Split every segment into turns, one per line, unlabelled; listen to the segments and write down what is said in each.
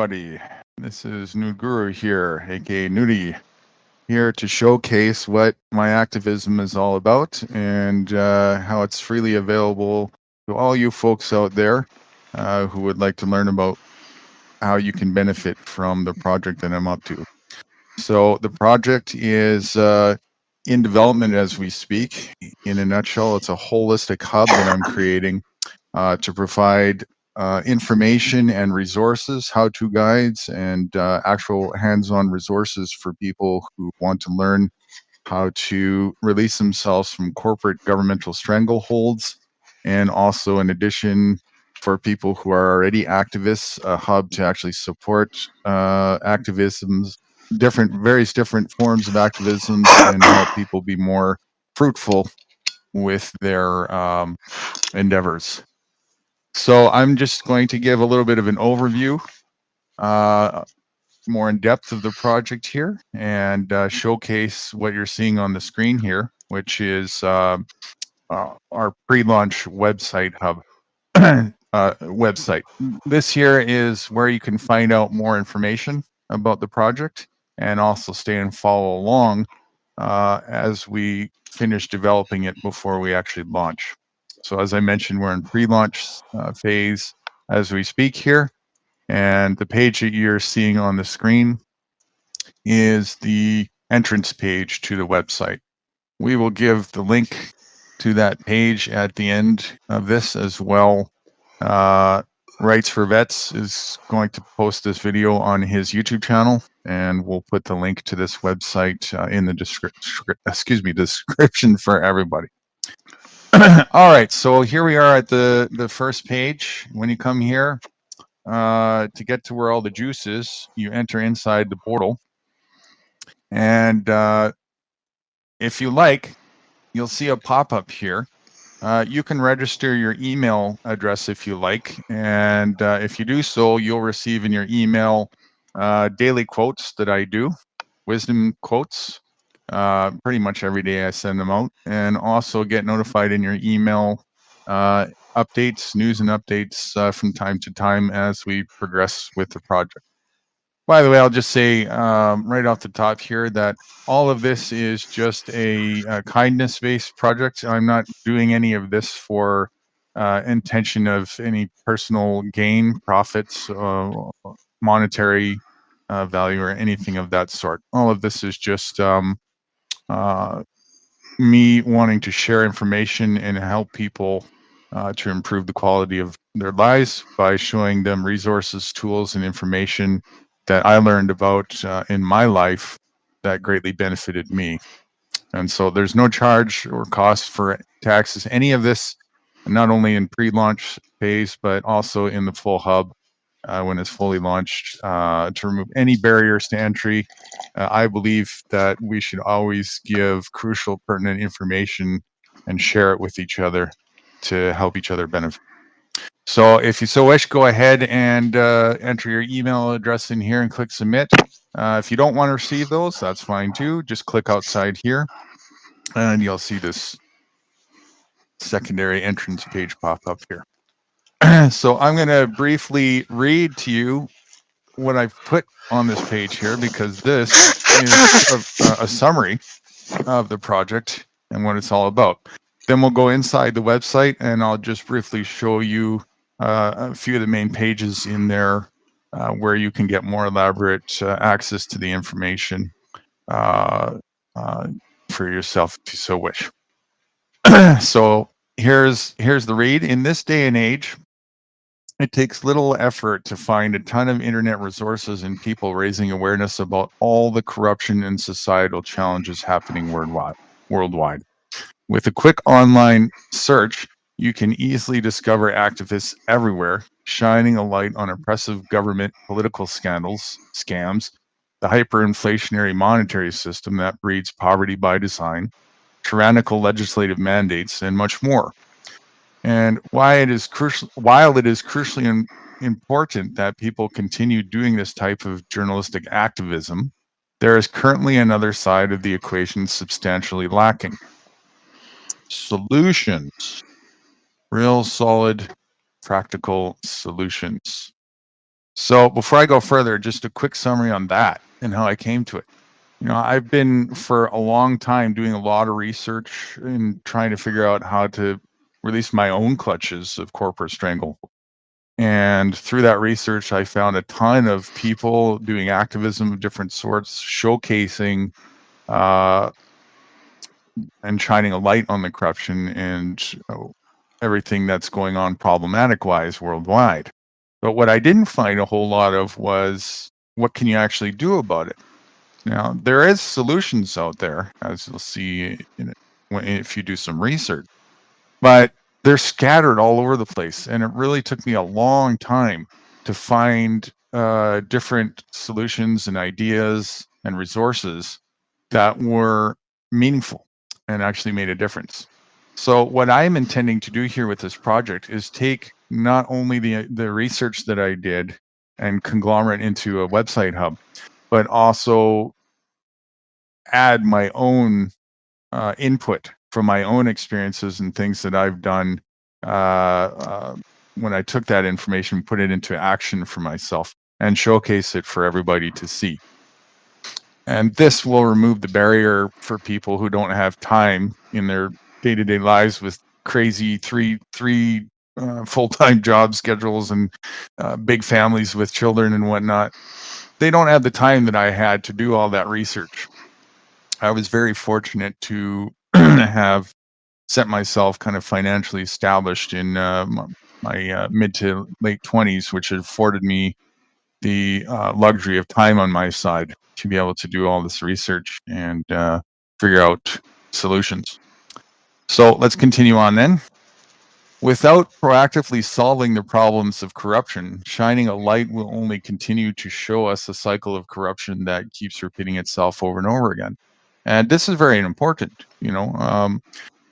everybody. This is NUDEGURU here, aka Nudy, here to showcase what my activism is all about and how it's freely available to all you folks out there who would like to learn about how you can benefit from the project that I'm up to. So the project is in development as we speak. In a nutshell, it's a holistic hub that I'm creating to provide information and resources, how-to guides, and actual hands-on resources for people who want to learn how to release themselves from corporate governmental strangleholds, and also, in addition, for people who are already activists, a hub to actually support activisms, various different forms of activisms, and help people be more fruitful with their endeavors. So I'm just going to give a little bit of an overview, more in depth of the project here, and showcase what you're seeing on the screen here, which is our pre-launch website hub. Website. This here is where you can find out more information about the project and also stay and follow along as we finish developing it before we actually launch. So as I mentioned, we're in pre-launch phase as we speak here. And the page that you're seeing on the screen is the entrance page to the website. We will give the link to that page at the end of this as well. Rights for Vets is going to post this video on his YouTube channel, and we'll put the link to this website in the description for everybody. All right, so here we are at the first page. When you come here, to get to where all the juice is, you enter inside the portal, and if you like, you'll see a pop-up here. You can register your email address if you like, and if you do so, you'll receive in your email daily quotes that I do, wisdom quotes. Pretty much every day I send them out, and also get notified in your email updates, news and updates from time to time as we progress with the project. By the way, I'll just say right off the top here that all of this is just a kindness-based project. I'm not doing any of this for intention of any personal gain, profits, monetary value, or anything of that sort. All of this is just me wanting to share information and help people to improve the quality of their lives by showing them resources, tools, and information that I learned about in my life that greatly benefited me. And so there's no charge or cost for taxes, any of this, not only in pre-launch phase, but also in the full hub when it's fully launched to remove any barriers to entry. I believe that we should always give crucial, pertinent information and share it with each other to help each other benefit. So if you so wish, go ahead and enter your email address in here and click submit. If you don't want to receive those, that's fine too. Just click outside here and you'll see this secondary entrance page pop up here. So I'm going to briefly read to you what I've put on this page here, because this is a summary of the project and what it's all about. Then we'll go inside the website and I'll just briefly show you a few of the main pages in there where you can get more elaborate access to the information for yourself if you so wish. So here's the read. In this day and age, it takes little effort to find a ton of internet resources and people raising awareness about all the corruption and societal challenges happening worldwide. With a quick online search, you can easily discover activists everywhere, shining a light on oppressive government political scandals, scams, the hyperinflationary monetary system that breeds poverty by design, tyrannical legislative mandates, and much more. And while it is crucially important that people continue doing this type of journalistic activism, there is currently another side of the equation substantially lacking. Solutions. Real solid, practical solutions. So before I go further, just a quick summary on that and how I came to it. I've been for a long time doing a lot of research and trying to figure out how to release my own clutches of corporate stranglehold. And through that research, I found a ton of people doing activism of different sorts, showcasing uh, and shining a light on the corruption and everything that's going on problematic-wise worldwide. But what I didn't find a whole lot of was what can you actually do about it? Now, there is solutions out there, as you'll see if you do some research, but they're scattered all over the place. And it really took me a long time to find different solutions and ideas and resources that were meaningful and actually made a difference. So what I'm intending to do here with this project is take not only the research that I did and conglomerate into a website hub, but also add my own input from my own experiences and things that I've done uh, when I took that information, put it into action for myself, and showcase it for everybody to see. And this will remove the barrier for people who don't have time in their day-to-day lives with crazy three full-time job schedules and big families with children and whatnot. They don't have the time that I had to do all that research. I was very fortunate to have set myself kind of financially established in my mid to late 20s, which afforded me the luxury of time on my side to be able to do all this research and figure out solutions. So let's continue on then. Without proactively solving the problems of corruption, shining a light will only continue to show us a cycle of corruption that keeps repeating itself over and over again. And this is very important.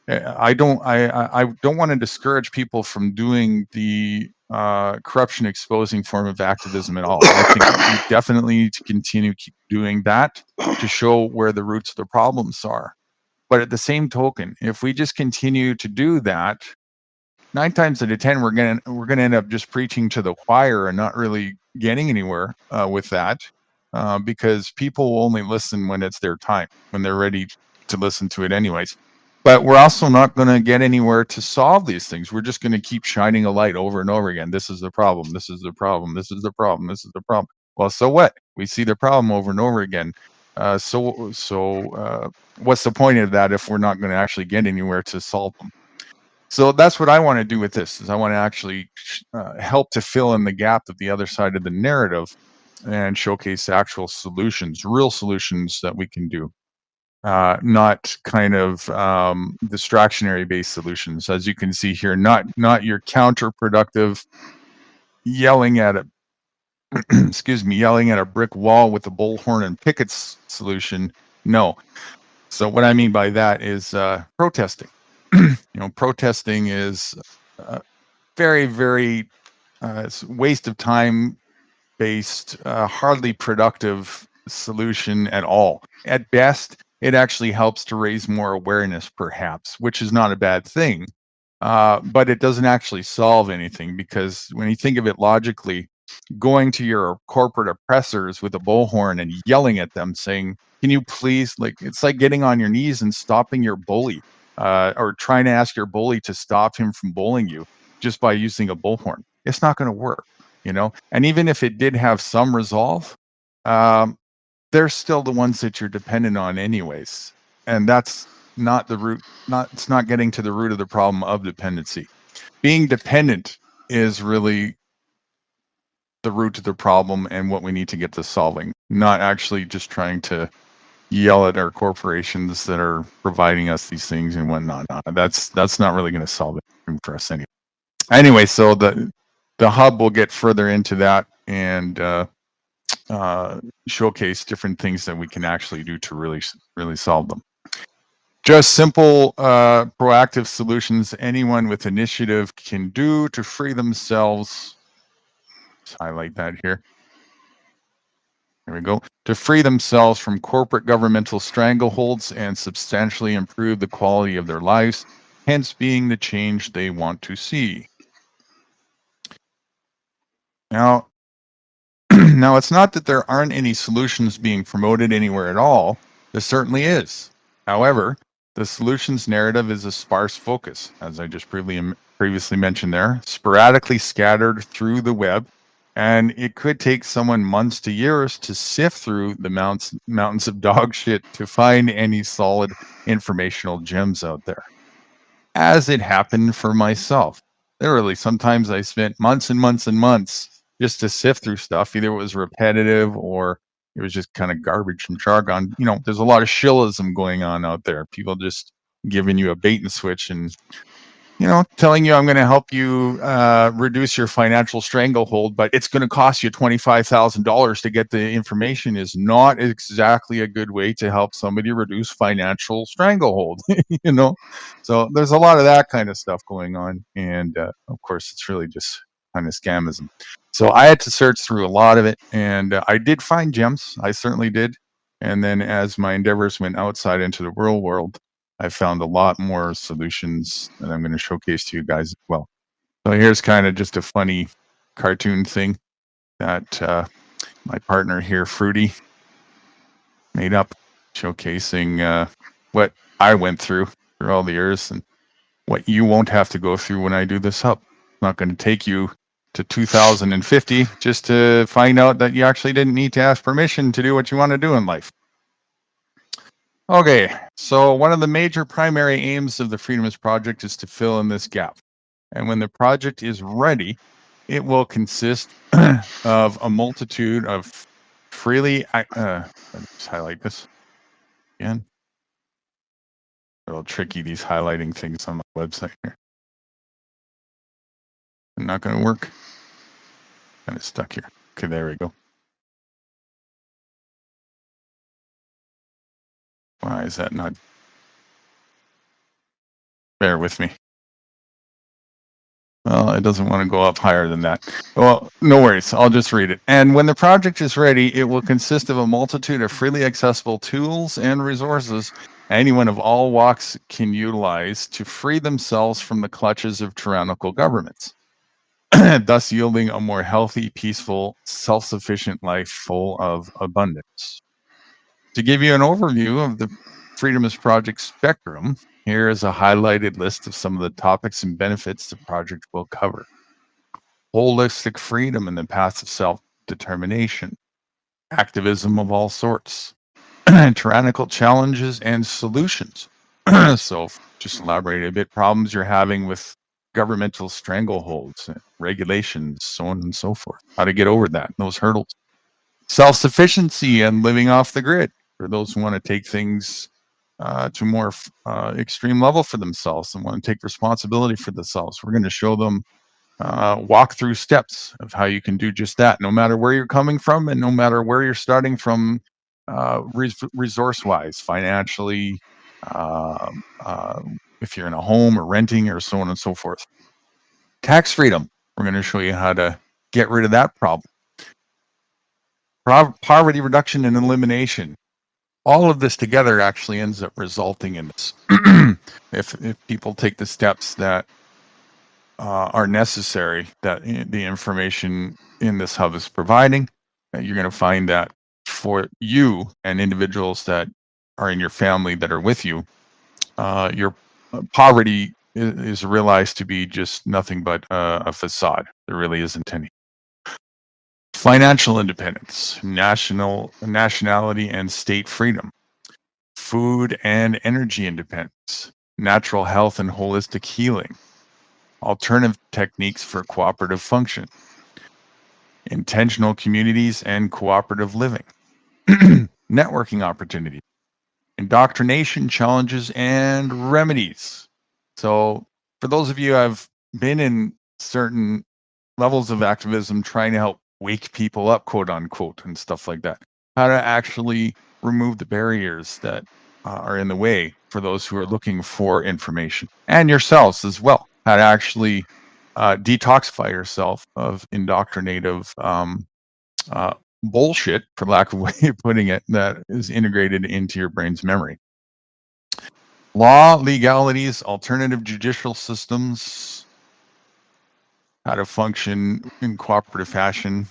I don't want to discourage people from doing the corruption exposing form of activism at all. I think we definitely need to continue keep doing that to show where the roots of the problems are. But at the same token, if we just continue to do that, 9 times out of 10 we're gonna end up just preaching to the choir and not really getting anywhere with that, because people will only listen when it's their time, when they're ready to listen to it anyways. But we're also not going to get anywhere to solve these things. We're just going to keep shining a light over and over again. This is the problem. This is the problem. This is the problem. This is the problem. Well, so what? We see the problem over and over again. What's the point of that if we're not going to actually get anywhere to solve them? So that's what I want to do with this. Is I want to actually help to fill in the gap of the other side of the narrative and showcase actual solutions, real solutions that we can do. Not kind of distractionary based solutions, as you can see here. Not your counterproductive yelling at a excuse me, yelling at a brick wall with a bullhorn and pickets solution. No. So what I mean by that is protesting. Protesting is very, very it's a waste of time based, hardly productive solution at all. At best, it actually helps to raise more awareness, perhaps, which is not a bad thing. But it doesn't actually solve anything because when you think of it logically, going to your corporate oppressors with a bullhorn and yelling at them, saying, "Can you please?" Like it's like getting on your knees and stopping your bully, or trying to ask your bully to stop him from bullying you just by using a bullhorn. It's not going to work. And even if it did have some resolve, um, they're still the ones that you're dependent on anyways, and that's not the root. It's not getting to the root of the problem of dependency. Being dependent is really the root of the problem and what we need to get to solving, not actually just trying to yell at our corporations that are providing us these things and whatnot. That's not really going to solve it for us anyway. So the hub will get further into that and showcase different things that we can actually do to really solve them. Just simple proactive solutions anyone with initiative can do to free themselves. Let's highlight that here. There we go. To free themselves from corporate governmental strangleholds and substantially improve the quality of their lives, hence being the change they want to see. Now, Now, it's not that there aren't any solutions being promoted anywhere at all. There certainly is. However, the solutions narrative is a sparse focus, as I just previously mentioned there, sporadically scattered through the web, and it could take someone months to years to sift through the mountains of dog shit to find any solid informational gems out there, as it happened for myself. Literally, sometimes I spent months and months and months just to sift through stuff. Either it was repetitive or it was just kind of garbage and jargon. There's a lot of shillism going on out there. People just giving you a bait and switch and telling you I'm going to help you reduce your financial stranglehold, but it's going to cost you $25,000 to get the information is not exactly a good way to help somebody reduce financial stranglehold, you know? So there's a lot of that kind of stuff going on. And of course, it's really just kind of scamism. So I had to search through a lot of it, and I did find gems. I certainly did. And then as my endeavors went outside into the real world, I found a lot more solutions that I'm going to showcase to you guys as well. So here's kind of just a funny cartoon thing that my partner here, Fruity, made up, showcasing what I went through all the years and what you won't have to go through when I do this up. It's not going to take you to 2050 just to find out that you actually didn't need to ask permission to do what you want to do in life. Okay, so one of the major primary aims of the Freedomist Project is to fill in this gap. And when the project is ready, it will consist of a multitude of freely, let's highlight this again. A little tricky, these highlighting things on my website here. Not going to work. Kind of stuck here. Okay, there we go. Why is that not? Bear with me. Well, it doesn't want to go up higher than that. Well, no worries. I'll just read it. And when the project is ready, it will consist of a multitude of freely accessible tools and resources anyone of all walks can utilize to free themselves from the clutches of tyrannical governments, thus yielding a more healthy, peaceful, self-sufficient life full of abundance. To give you an overview of the Freedomist Project spectrum, here is a highlighted list of some of the topics and benefits the project will cover. Holistic freedom in the path of self-determination, activism of all sorts, tyrannical challenges and solutions. So just elaborate a bit, problems you're having with governmental strangleholds, regulations, so on and so forth, how to get over that, those hurdles. Self-sufficiency and living off the grid for those who want to take things to a more extreme level for themselves and want to take responsibility for themselves. We're going to show them walk through steps of how you can do just that, no matter where you're coming from and no matter where you're starting from resource-wise, financially, uh, uh, if you're in a home or renting or so on and so forth. Tax freedom. We're going to show you how to get rid of that problem. Poverty reduction and elimination. All of this together actually ends up resulting in this. if people take the steps that are necessary that the information in this hub is providing, you're going to find that for you and individuals that are in your family that are with you, your poverty is realized to be just nothing but a facade. There really isn't any. Financial independence, nationality and state freedom, food and energy independence, natural health and holistic healing, alternative techniques for cooperative function, intentional communities and cooperative living, networking opportunities, indoctrination challenges and remedies. So, for those of you who have been in certain levels of activism trying to help wake people up, quote unquote, and stuff like that, how to actually remove the barriers that are in the way for those who are looking for information, and yourselves as well, how to actually detoxify yourself of indoctrinative bullshit, for lack of a way of putting it, that is integrated into your brain's memory. Law, legalities, alternative judicial systems, how to function in cooperative fashion,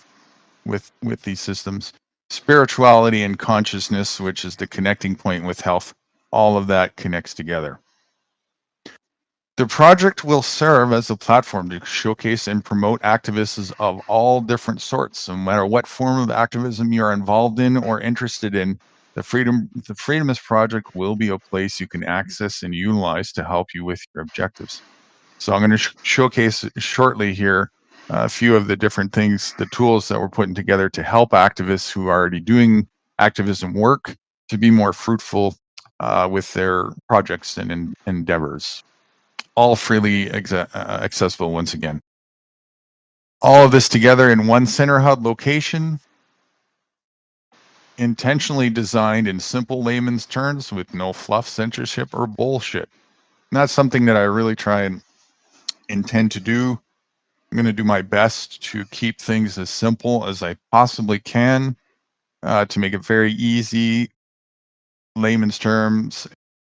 with these systems. Spirituality and consciousness, which is the connecting point with health, all of that connects together. The project will serve as a platform to showcase and promote activists of all different sorts. No matter what form of activism you're involved in or interested in, the Freedomist Project will be a place you can access and utilize to help you with your objectives. So I'm going to showcase shortly here a few of the different things, the tools that we're putting together to help activists who are already doing activism work to be more fruitful with their projects and endeavors. All freely accessible once again. All of this together in one center hub location, intentionally designed in simple layman's terms with no fluff, censorship, or bullshit. And that's something that I really try and intend to do. I'm going to do my best to keep things as simple as I possibly can to make it very easy, layman's term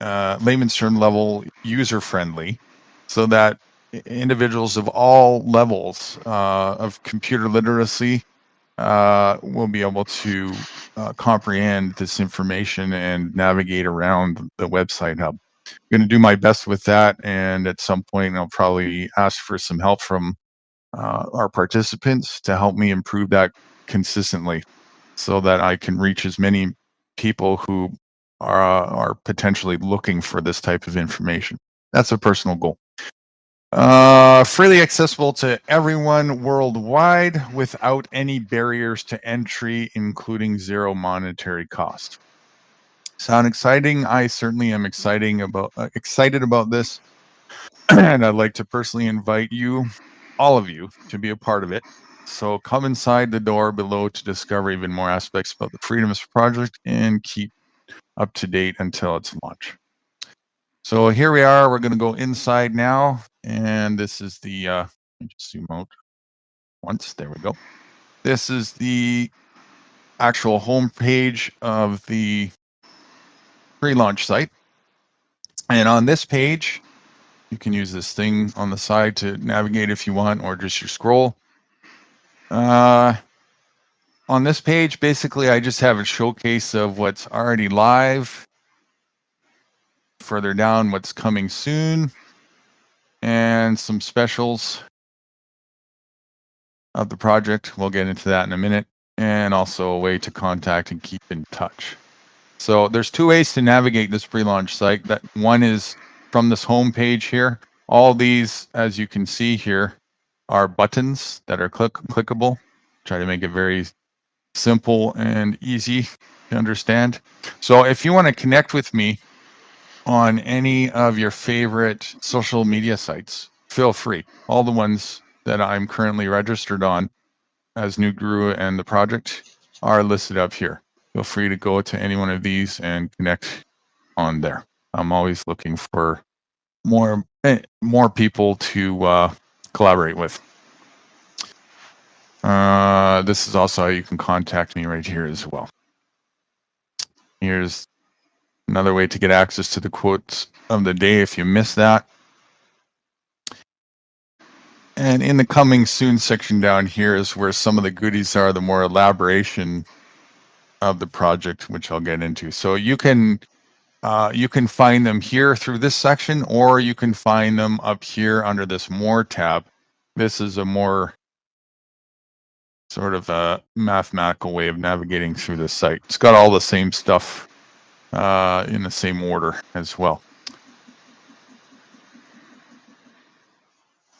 level, user friendly, so that individuals of all levels of computer literacy will be able to comprehend this information and navigate around the website hub. I'm going to do my best with that, and at some point I'll probably ask for some help from our participants to help me improve that consistently so that I can reach as many people who are potentially looking for this type of information. That's a personal goal. Freely accessible to everyone worldwide without any barriers to entry, including zero monetary cost. Sound exciting? I certainly am excited about this, and I'd like to personally invite you, all of you, to be a part of it. So come inside the door below to discover even more aspects about the Freedomist Project and keep up to date until its launch. So here we are. We're going to go inside now, and this is the. Let me just zoom out once. There we go. This is the actual homepage of the pre-launch site, and on this page, you can use this thing on the side to navigate if you want, or just your scroll. On this page, basically, I just have a showcase of what's already live. Further down, what's coming soon, and some specials of the project. We'll get into that in a minute, and also a way to contact and keep in touch. So there's two ways to navigate this pre-launch site. That one is from this home page here. All these, as you can see here, are buttons that are clickable. Try to make it very simple and easy to understand. So if you want to connect with me on any of your favorite social media sites, feel free. All the ones that I'm currently registered on as NUDEGURU and the project are listed up here. Feel free to go to any one of these and connect on there. I'm always looking for more people to collaborate with. This is also how you can contact me right here as well. Here's another way to get access to the quotes of the day if you missed that. And in the coming soon section down here is where some of the goodies are, the more elaboration of the project, which I'll get into. So you can find them here through this section, or you can find them up here under this More tab. This is a more sort of a mathematical way of navigating through the site. It's got all the same stuff in the same order as well.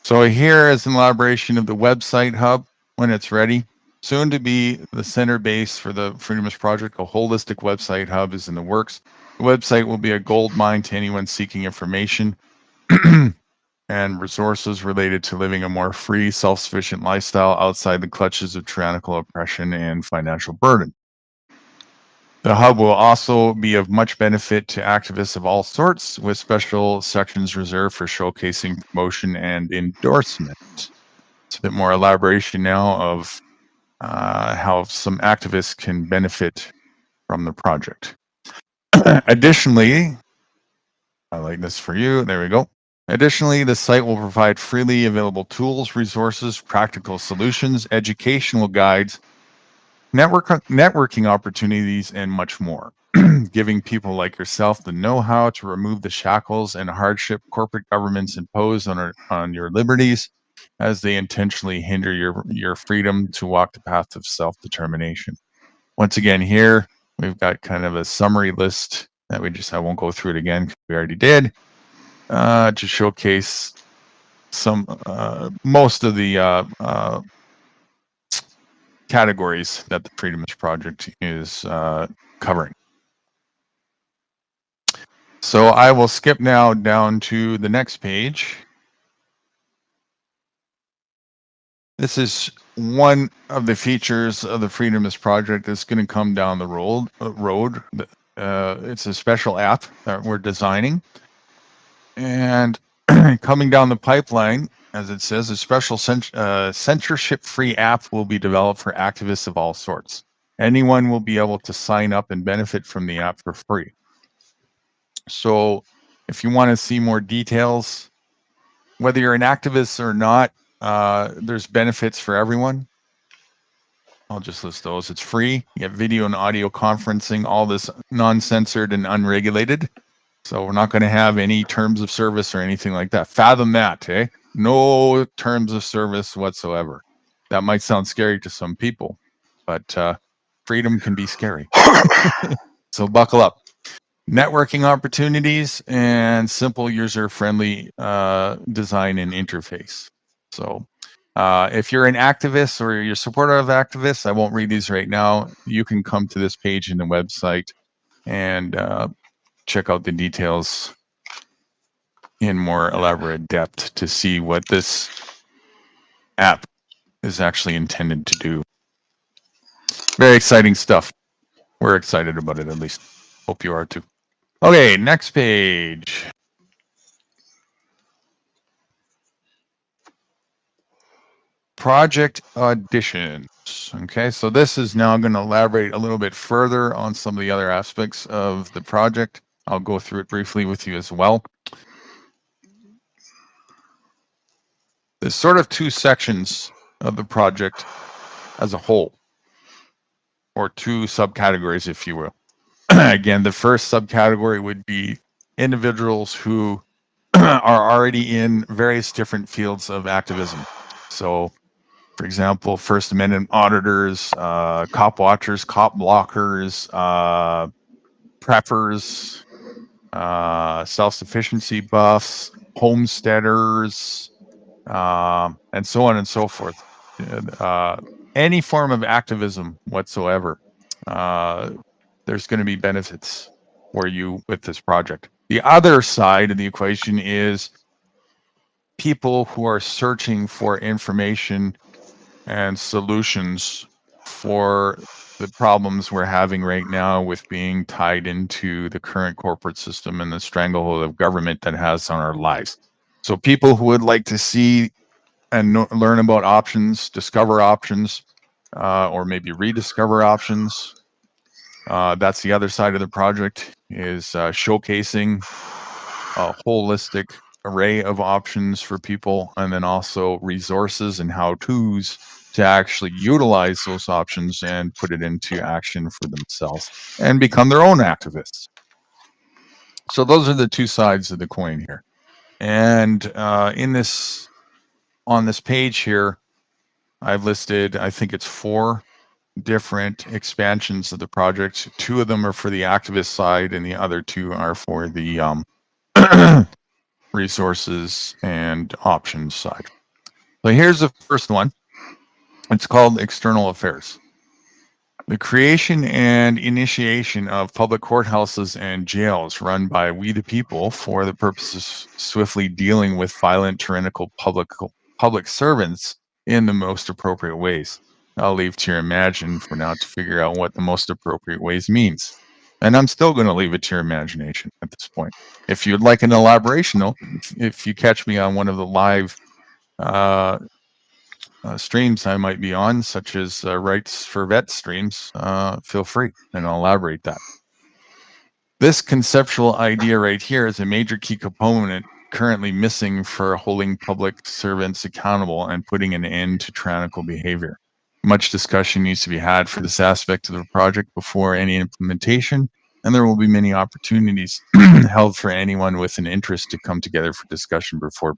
So here is an elaboration of the website hub when it's ready. Soon to be the center base for the Freedomist Project, a holistic website hub is in the works. The website will be a gold mine to anyone seeking information and resources related to living a more free, self-sufficient lifestyle outside the clutches of tyrannical oppression and financial burden. The hub will also be of much benefit to activists of all sorts, with special sections reserved for showcasing, promotion, and endorsement. It's a bit more elaboration now of how some activists can benefit from the project. Additionally, I like this for you. There we go. Additionally, the site will provide freely available tools, resources, practical solutions, educational guides, networking opportunities, and much more. Giving people like yourself the know-how to remove the shackles and hardship corporate governments impose on your liberties as they intentionally hinder your freedom to walk the path of self-determination. Once again, here we've got kind of a summary list that I won't go through it again because we already did, to showcase most of the categories that the Freedomist Project is covering. So I will skip now down to the next page. This is one of the features of the Freedomist Project that's going to come down the road. It's a special app that we're designing. And coming down the pipeline, as it says, a special censorship-free app will be developed for activists of all sorts. Anyone will be able to sign up and benefit from the app for free. So if you want to see more details, whether you're an activist or not, there's benefits for everyone. I'll just list those. It's free. You get video and audio conferencing, all this non-censored and unregulated. So we're not going to have any terms of service or anything like that. Fathom that, eh? No terms of service whatsoever. That might sound scary to some people, but freedom can be scary. So buckle up. Networking opportunities and simple user-friendly design and interface. So if you're an activist or you're a supporter of activists, I won't read these right now. You can come to this page in the website and check out the details in more elaborate depth to see what this app is actually intended to do. Very exciting stuff. We're excited about it, at least. Hope you are too. Okay, next page. Project auditions. Okay, so this is now going to elaborate a little bit further on some of the other aspects of the project. I'll go through it briefly with you as well. There's sort of two sections of the project as a whole, or two subcategories, if you will. Again, the first subcategory would be individuals who are already in various different fields of activism. So, for example, First Amendment auditors, cop watchers, cop blockers, preppers, self-sufficiency buffs, homesteaders, and so on and so forth. Any form of activism whatsoever, there's going to be benefits for you with this project. The other side of the equation is people who are searching for information and solutions for the problems we're having right now with being tied into the current corporate system and the stranglehold of government that has on our lives. So people who would like to see and learn about options, discover options, or maybe rediscover options. That's the other side of the project, is showcasing a holistic array of options for people, and then also resources and how-tos to actually utilize those options and put it into action for themselves and become their own activists. So those are the two sides of the coin here. And on this page here, I've listed, I think it's 4 different expansions of the project. 2 of them are for the activist side, and the other 2 are for the resources and options side. So here's the first one. It's called External Affairs. The creation and initiation of public courthouses and jails run by we the people for the purpose of swiftly dealing with violent, tyrannical public servants in the most appropriate ways. I'll leave to your imagination for now to figure out what the most appropriate ways means. And I'm still going to leave it to your imagination at this point. If you'd like an elaboration, though, if you catch me on one of the live streams I might be on, such as Rights for Vets streams, feel free, and I'll elaborate that. This conceptual idea right here is a major key component currently missing for holding public servants accountable and putting an end to tyrannical behavior. Much discussion needs to be had for this aspect of the project before any implementation, and there will be many opportunities held for anyone with an interest to come together for discussion before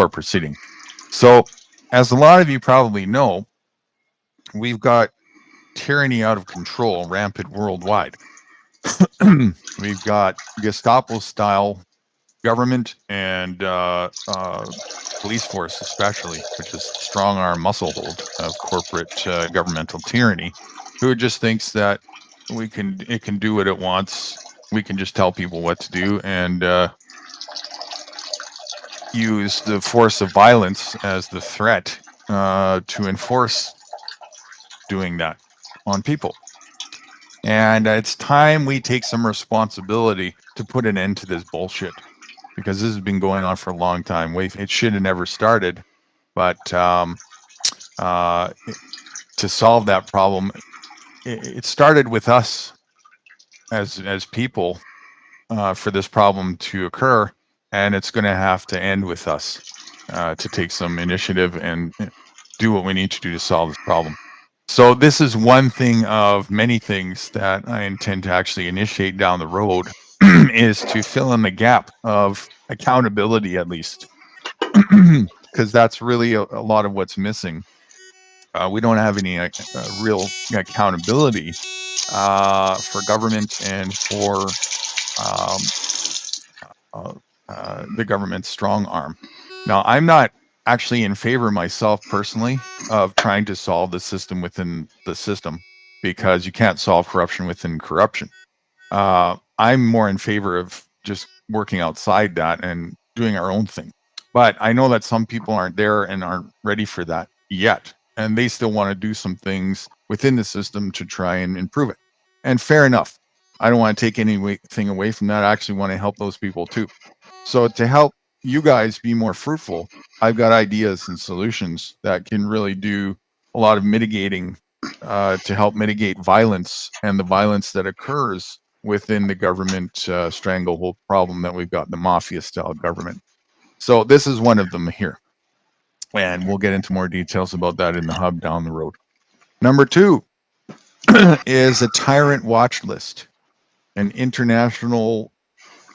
proceeding. So, as a lot of you probably know, we've got tyranny out of control, rampant worldwide. We've got Gestapo-style government and police force, especially, which is the strong arm muscle hold of corporate governmental tyranny, who just thinks that it can do what it wants. We can just tell people what to do and use the force of violence as the threat to enforce doing that on people. And it's time we take some responsibility to put an end to this bullshit, because this has been going on for a long time. It should have never started, but to solve that problem, it started with us as people for this problem to occur, and it's going to have to end with us to take some initiative and do what we need to do to solve this problem. So this is one thing of many things that I intend to actually initiate down the road, is to fill in the gap of accountability, at least, because that's really a lot of what's missing. We don't have any real accountability for government and for um, the government's strong arm. Now, I'm not actually in favor myself personally of trying to solve the system within the system, because you can't solve corruption within corruption. I'm more in favor of just working outside that and doing our own thing. But I know that some people aren't there and aren't ready for that yet, and they still want to do some things within the system to try and improve it. And fair enough. I don't want to take anything away from that. I actually want to help those people too. So to help you guys be more fruitful, I've got ideas and solutions that can really do a lot of mitigating to help mitigate violence and the violence that occurs within the government stranglehold problem that we've got in the mafia style government. So this is one of them here. And we'll get into more details about that in the hub down the road. Number 2 is a tyrant watch list, an international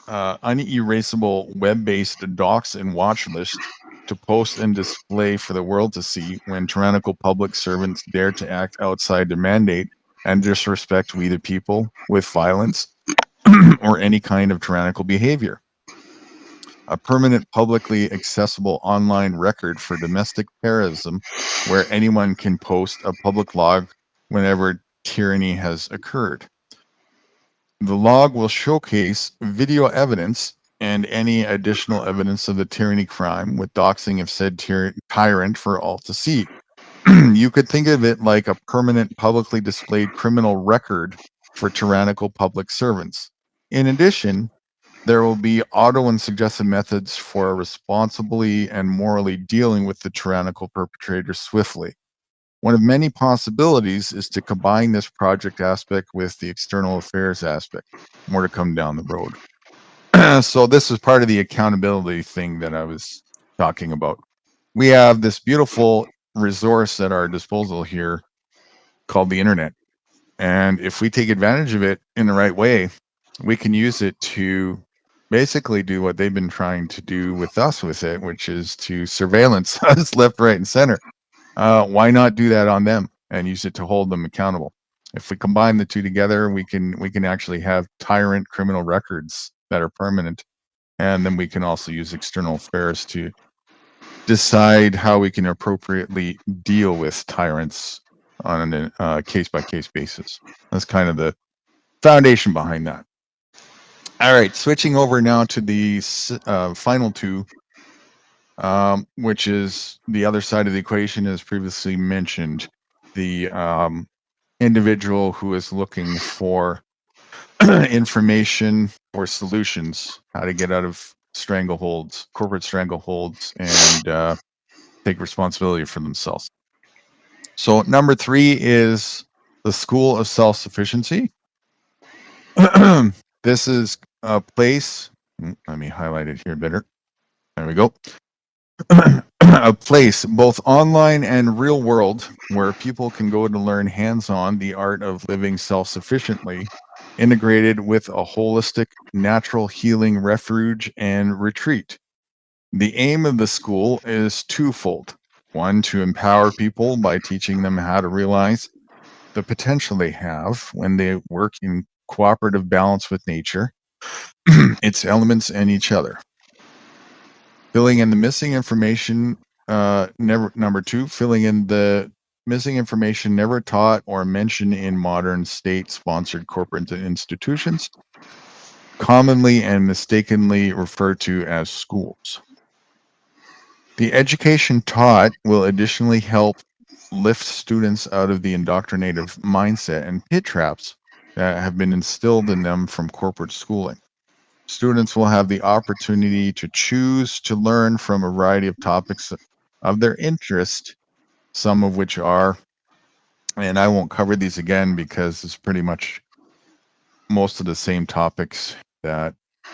unerasable web-based docs and watch list to post and display for the world to see when tyrannical public servants dare to act outside their mandate and disrespect we the people with violence or any kind of tyrannical behavior. A permanent publicly accessible online record for domestic terrorism where anyone can post a public log whenever tyranny has occurred. The log will showcase video evidence and any additional evidence of the tyranny crime with doxing of said tyrant for all to see. You could think of it like a permanent publicly displayed criminal record for tyrannical public servants. In addition, there will be auto and suggested methods for responsibly and morally dealing with the tyrannical perpetrator swiftly. One of many possibilities is to combine this project aspect with the external affairs aspect. More to come down the road. So this is part of the accountability thing that I was talking about. We have this beautiful resource at our disposal here called the internet. And if we take advantage of it in the right way, we can use it to basically do what they've been trying to do with us with it, which is to surveillance us left, right, and center. Why not do that on them and use it to hold them accountable? If we combine the two together, we can actually have tyrant criminal records that are permanent, and then we can also use external affairs to decide how we can appropriately deal with tyrants on a case-by-case basis. That's kind of the foundation behind that. All right, switching over now to the final two, which is the other side of the equation, as previously mentioned, the individual who is looking for information or solutions, how to get out of strangleholds, corporate strangleholds, and take responsibility for themselves. So number 3 is the School of Self-Sufficiency. This is a place, let me highlight it here better. There we go. a place, both online and real world, where people can go to learn hands-on the art of living self-sufficiently, integrated with a holistic, natural healing refuge and retreat. The aim of the school is twofold. One, to empower people by teaching them how to realize the potential they have when they work in cooperative balance with nature, its elements, and each other. Filling in the missing information, number two, filling in the missing information never taught or mentioned in modern state-sponsored corporate institutions, commonly and mistakenly referred to as schools. The education taught will additionally help lift students out of the indoctrinative mindset and pit traps that have been instilled in them from corporate schooling. Students will have the opportunity to choose to learn from a variety of topics of their interest, some of which are, and I won't cover these again because it's pretty much most of the same topics that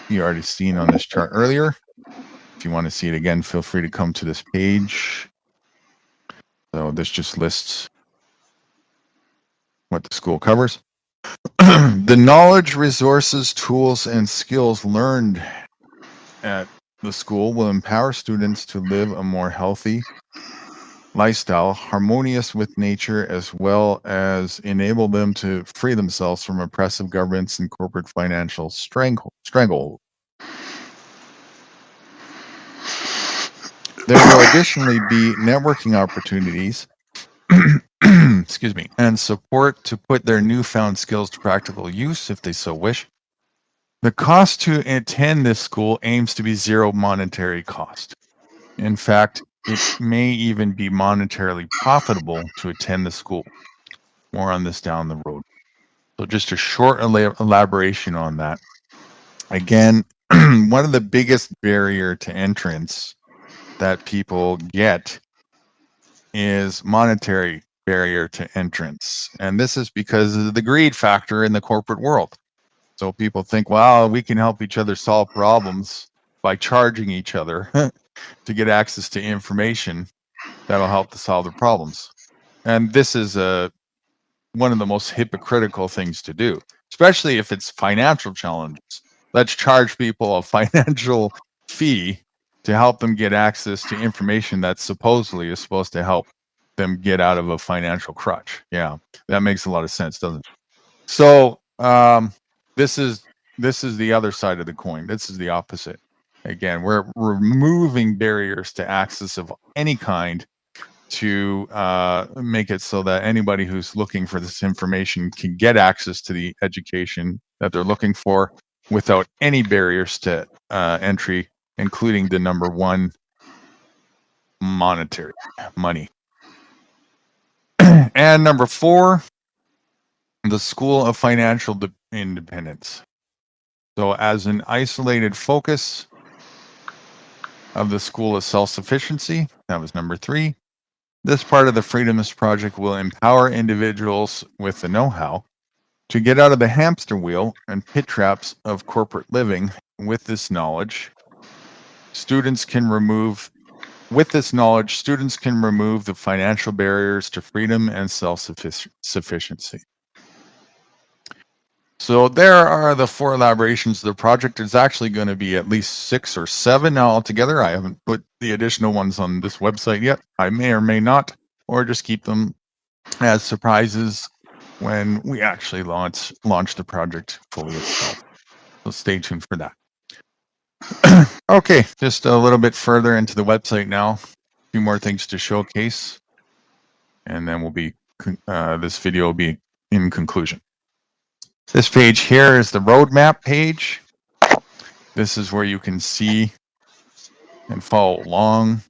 you already seen on this chart earlier. If you want to see it again, feel free to come to this page. So this just lists what the school covers. The knowledge, resources, tools, and skills learned at the school will empower students to live a more healthy lifestyle, harmonious with nature, as well as enable them to free themselves from oppressive governments and corporate financial stranglehold. There will additionally be networking opportunities excuse me, and support to put their newfound skills to practical use if they so wish. The cost to attend this school aims to be zero monetary cost. In fact, it may even be monetarily profitable to attend the school. More on this down the road. So just a short elaboration on that. Again, one of the biggest barrier to entrance that people get is monetary barrier to entrance. And this is because of the greed factor in the corporate world. So people think, well, we can help each other solve problems by charging each other to get access to information that'll help to solve the problems. And this is one of the most hypocritical things to do, especially if it's financial challenges. Let's charge people a financial fee to help them get access to information that supposedly is supposed to help them get out of a financial crutch. Yeah, that makes a lot of sense, doesn't it? So this is the other side of the coin. This is the opposite. Again, we're removing barriers to access of any kind to make it so that anybody who's looking for this information can get access to the education that they're looking for without any barriers to entry, including the number one, monetary money. And number four, the School of Financial Independence. So as an isolated focus of the School of Self-Sufficiency, that was number three, this part of the Freedomist Project will empower individuals with the know-how to get out of the hamster wheel and pit traps of corporate living. With this knowledge, students can remove the financial barriers to freedom and self-sufficiency. So there are the four elaborations of the project. There's actually going to be at least 6 or 7 now altogether. I haven't put the additional ones on this website yet. I may or may not, or just keep them as surprises when we actually launch the project fully itself. So stay tuned for that. Okay, just a little bit further into the website now. A few more things to showcase, and then this video will be in conclusion. This page here is the roadmap page. This is where you can see and follow along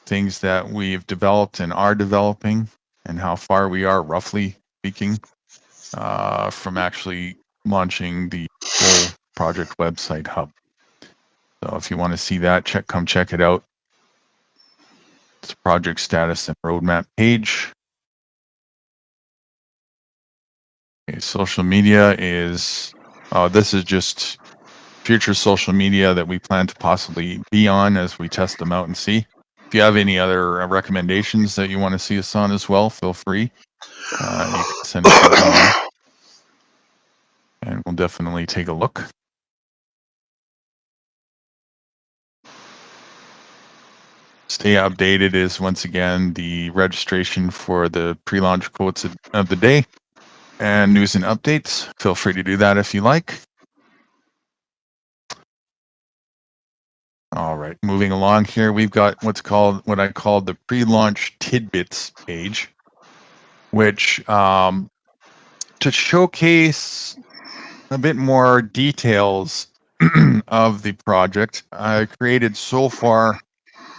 things that we've developed and are developing, and how far we are, roughly speaking, from actually launching the full project website hub. So if you want to see that, come check it out. It's project status and roadmap page. Okay, social media is, this is just future social media that we plan to possibly be on as we test them out and see. If you have any other recommendations that you want to see us on as well, feel free. You can send us an email, and we'll definitely take a look. Stay updated is once again the registration for the pre-launch quotes of the day and news and updates. Feel free to do that if you like. All right, moving along here, we've got what I call the pre-launch tidbits page, which to showcase a bit more details of the project, I created so far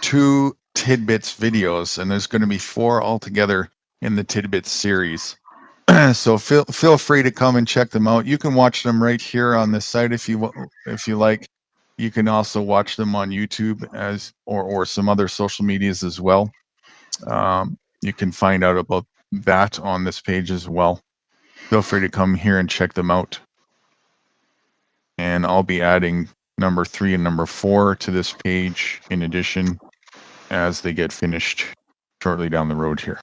2 tidbits videos, and there's going to be 4 altogether in the tidbits series. So feel free to come and check them out. You can watch them right here on this site if you like. You can also watch them on YouTube or some other social medias as well. You can find out about that on this page as well. Feel free to come here and check them out. And I'll be adding number 3 and number 4 to this page in addition as they get finished shortly down the road here.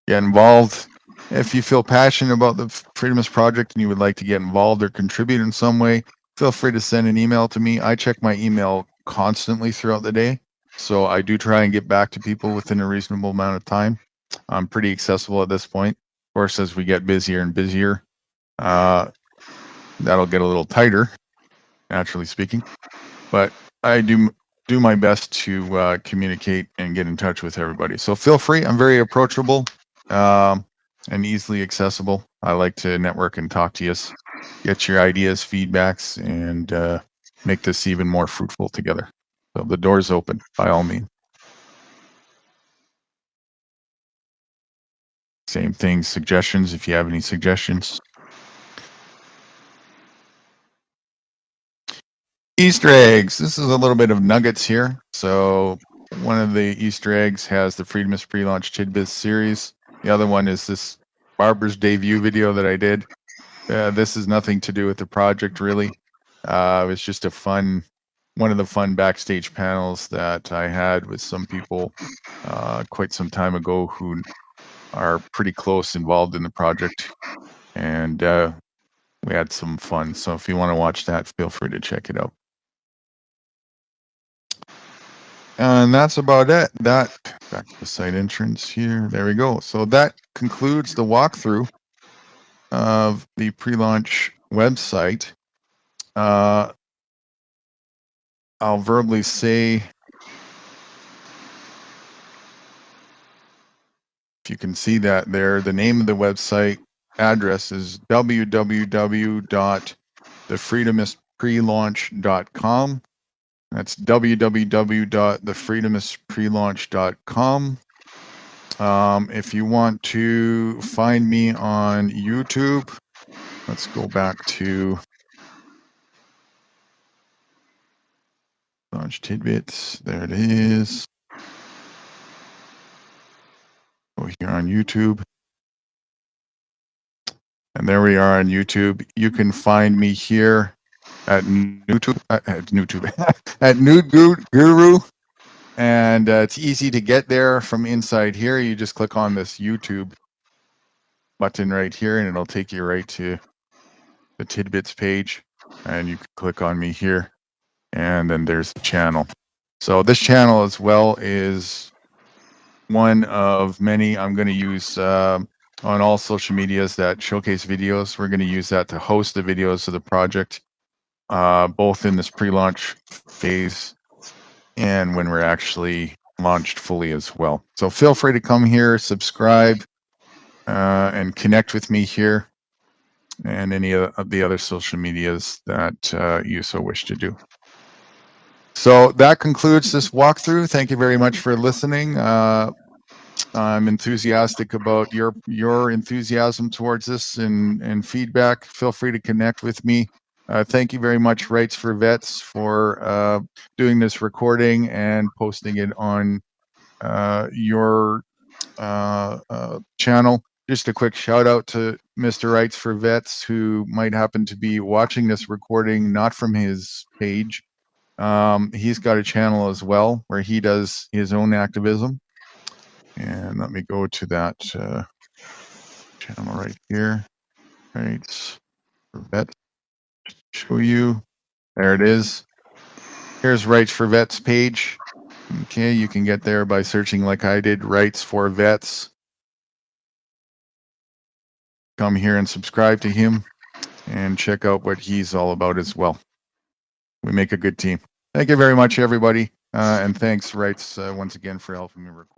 Get involved. If you feel passionate about the Freedomist Project and you would like to get involved or contribute in some way, feel free to send an email to me. I check my email constantly throughout the day, so I do try and get back to people within a reasonable amount of time. I'm pretty accessible at this point. Of course, as we get busier and busier, that'll get a little tighter, naturally speaking. But I do my best to communicate and get in touch with everybody. So feel free. I'm very approachable and easily accessible. I like to network and talk to you, get your ideas, feedbacks, and make this even more fruitful together. So the door's open by all means. Same thing, suggestions, if you have any suggestions. Easter eggs. This is a little bit of nuggets here. So one of the Easter eggs has the Freedomist pre-launch tidbits series. The other one is this Barber's debut video that I did. This has nothing to do with the project, really. It was just one of the fun backstage panels that I had with some people quite some time ago who are pretty close involved in the project. And we had some fun. So if you want to watch that, feel free to check it out. And that's about it. Back to the site entrance here. There we go. So that concludes the walkthrough of the pre-launch website. I'll verbally say, if you can see that there, the name of the website address is www.thefreedomistprelaunch.com. That's www.thefreedomistprelaunch.com. If you want to find me on YouTube, let's go back to Launch Tidbits. There it is. Go here on YouTube. And there we are on YouTube. You can find me here at NUDEGURU, at NUDEGURU. And it's easy to get there from inside here. You just click on this YouTube button right here, and it'll take you right to the tidbits page. And you can click on me here, and then there's the channel. So this channel as well is one of many I'm going to use on all social medias that showcase videos. We're going to use that to host the videos of the project, both in this pre-launch phase and when we're actually launched fully as well. So feel free to come here, subscribe, and connect with me here and any of the other social medias that you so wish to do. So that concludes this walkthrough. Thank you very much for listening. I'm enthusiastic about your enthusiasm towards this and feedback. Feel free to connect with me. Thank you very much, Rights for Vets, for doing this recording and posting it on your channel. Just a quick shout out to Mr. Rights for Vets, who might happen to be watching this recording not from his page, He's got a channel as well where he does his own activism. And let me go to that channel right here. Right, for vets. Show you. There it is. Here's Rights for Vets page. Okay, you can get there by searching like I did, Rights for Vets. Come here and subscribe to him and check out what he's all about as well. We make a good team. Thank you very much, everybody. And thanks, Rights, once again for helping me record.